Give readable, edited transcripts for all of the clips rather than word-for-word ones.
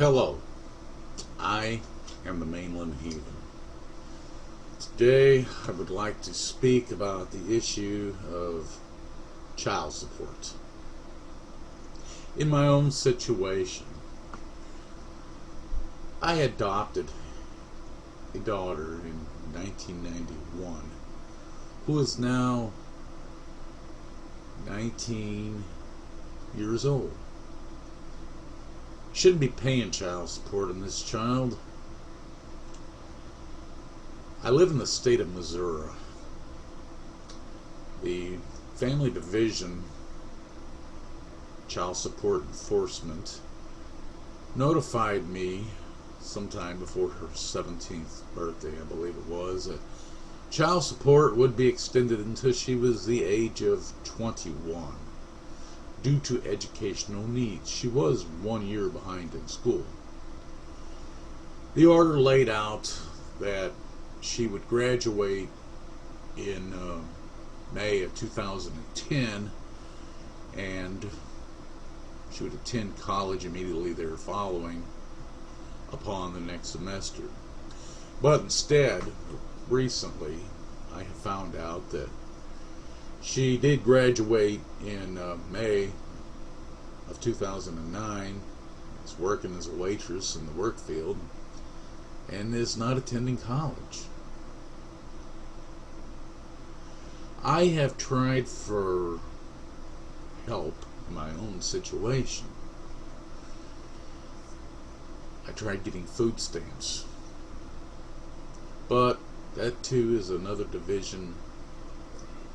Hello, I am the mainland heathen. Today I would like to speak about the issue of child support. In my own situation, I adopted a daughter in 1991 who is now 19 years old. Shouldn't be paying child support on this child. I live in the state of Missouri. The Family Division Child Support Enforcement notified me sometime before her 17th birthday, I believe it was, that child support would be extended until she was the age of 21. Due to educational needs. She was 1 year behind in school. The order laid out that she would graduate in May of 2010, and she would attend college immediately there following upon the next semester. But instead, recently, I have found out that she did graduate in May of 2009, is working as a waitress in the work field, and is not attending college. I have tried for help in my own situation. I tried getting food stamps, but that too is another division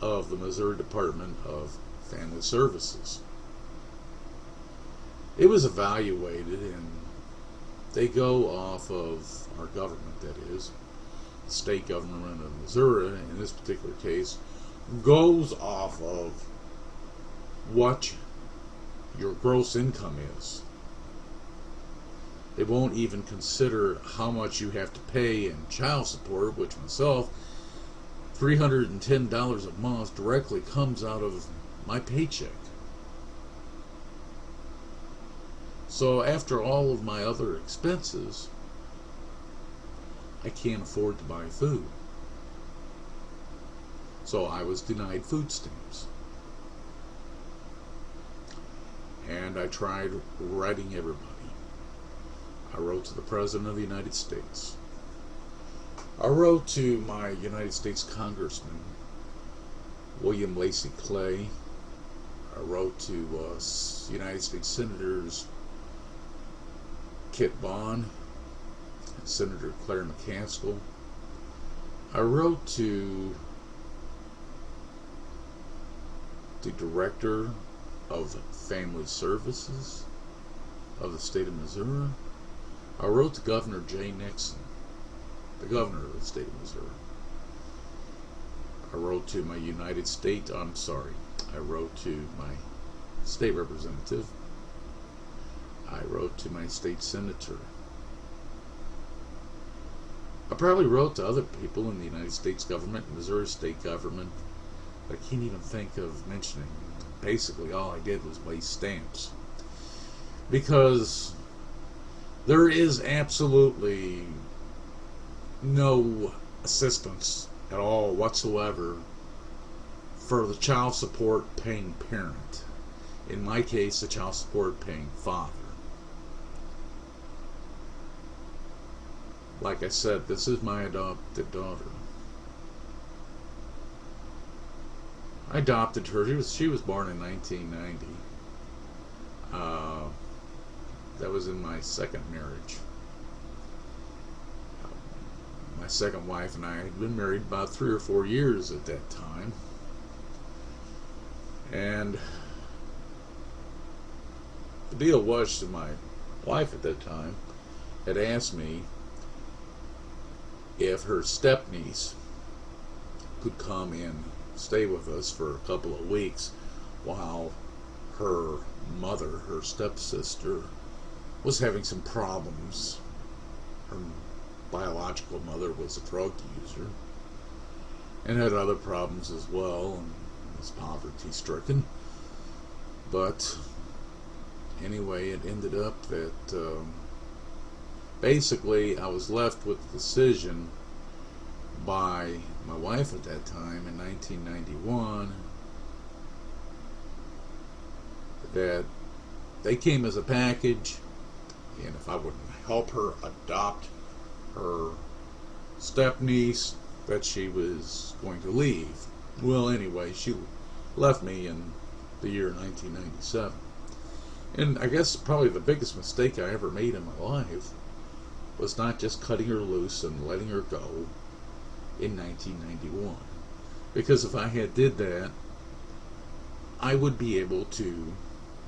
of the Missouri Department of Family Services. It was evaluated, and they go off of our government, that is, the state government of Missouri, in this particular case, goes off of what your gross income is. They won't even consider how much you have to pay in child support, which myself, $310 a month directly comes out of my paycheck. So after all of my other expenses, I can't afford to buy food. So I was denied food stamps. And I tried writing everybody. I wrote to the President of the United States. I wrote to my United States Congressman, William Lacey Clay. I wrote to United States Senators Kit Bond, Senator Claire McCaskill. I wrote to the Director of Family Services of the state of Missouri. I wrote to Governor Jay Nixon, the governor of the state of Missouri. I wrote to my I wrote to my state representative. I wrote to my state senator. I probably wrote to other people in the United States government, Missouri state government, I can't even think of mentioning. Basically, all I did was waste stamps. Because there is absolutely no assistance at all whatsoever for the child support paying parent. In my case, the child support paying father. Like I said, this is my adopted daughter. I adopted her. She was born in 1990. That was in my second marriage. My second wife and I had been married about 3 or 4 years at that time. And the deal was that my wife at that time had asked me if her stepniece could come and stay with us for a couple of weeks while her mother, her stepsister, was having some problems. Her biological mother was a drug user and had other problems as well, and was poverty stricken. But anyway, it ended up that basically, I was left with the decision by my wife at that time in 1991 that they came as a package, and if I would help her adopt her step-niece, that she was going to leave. Well, anyway, she left me in the year 1997. And I guess probably the biggest mistake I ever made in my life was not just cutting her loose and letting her go in 1991. Because if I had did that, I would be able to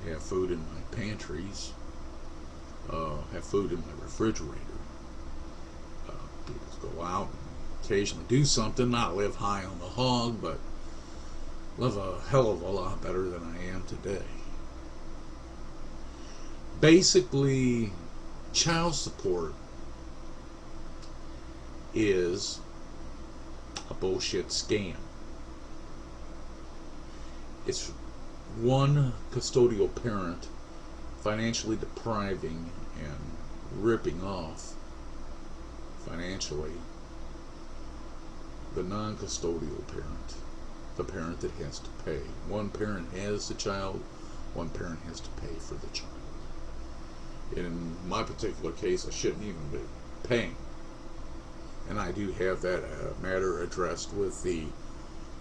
have food in my pantries, have food in my refrigerator, be able to go out and occasionally do something, not live high on the hog, but live a hell of a lot better than I am today. Basically, child support is a bullshit scam. It's one custodial parent financially depriving and ripping off financially the non-custodial parent, the parent that has to pay. One parent has the child, one parent has to pay for the child. In my particular case, I shouldn't even be paying. And I do have that matter addressed with the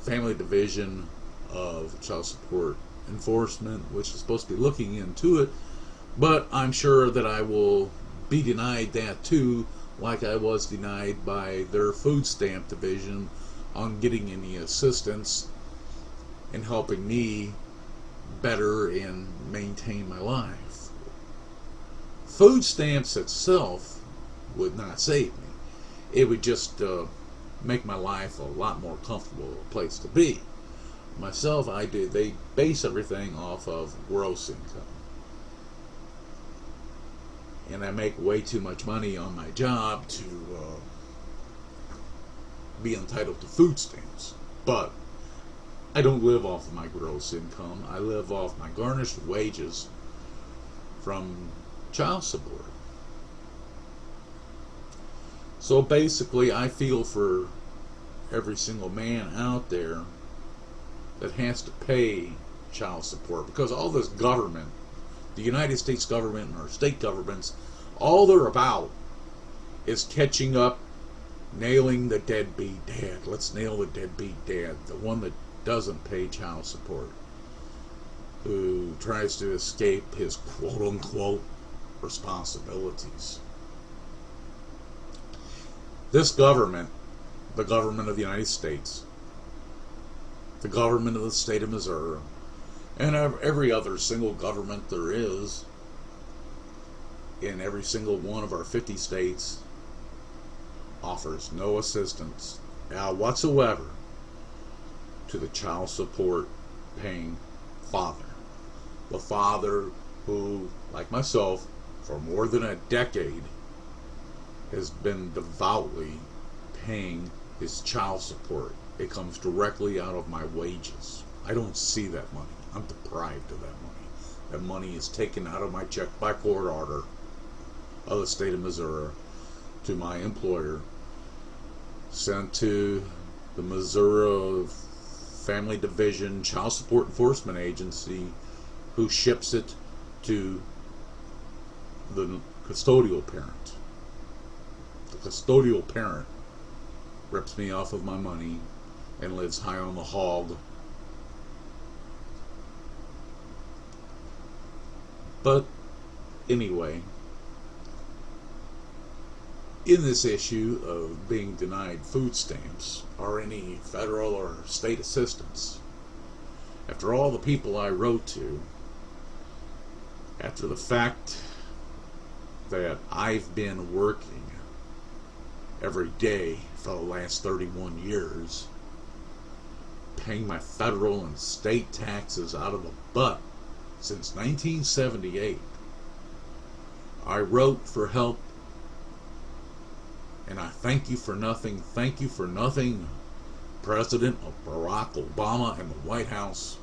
Family Division of Child Support Enforcement, which is supposed to be looking into it, but I'm sure that I will be denied that too, like I was denied by their food stamp division on getting any assistance in helping me better and maintain my life. Food stamps itself would not save me. It would just make my life a lot more comfortable place to be. Myself, they base everything off of gross income. And I make way too much money on my job to be entitled to food stamps. But I don't live off of my gross income. I live off my garnished wages from child support. So basically, I feel for every single man out there that has to pay child support, because all this government, the United States government and our state governments, all they're about is catching up, nailing the deadbeat dad. Let's nail the deadbeat dad, the one that doesn't pay child support, who tries to escape his quote-unquote responsibilities. This government, the government of the United States, the government of the state of Missouri, and every other single government there is in every single one of our 50 states, offers no assistance whatsoever to the child support paying father. The father who, like myself, for more than a decade has been devoutly paying his child support. It comes directly out of my wages. I don't see that money. I'm deprived of that money. That money is taken out of my check by court order of the state of Missouri to my employer, sent to the Missouri Family Division Child Support Enforcement Agency, who ships it to the custodial parent. The custodial parent rips me off of my money and lives high on the hog. But anyway, in this issue of being denied food stamps or any federal or state assistance, after all the people I wrote to, after the fact that I've been working every day for the last 31 years, paying my federal and state taxes out of the butt since 1978, I wrote for help, and I thank you for nothing, President Barack Obama and the White House,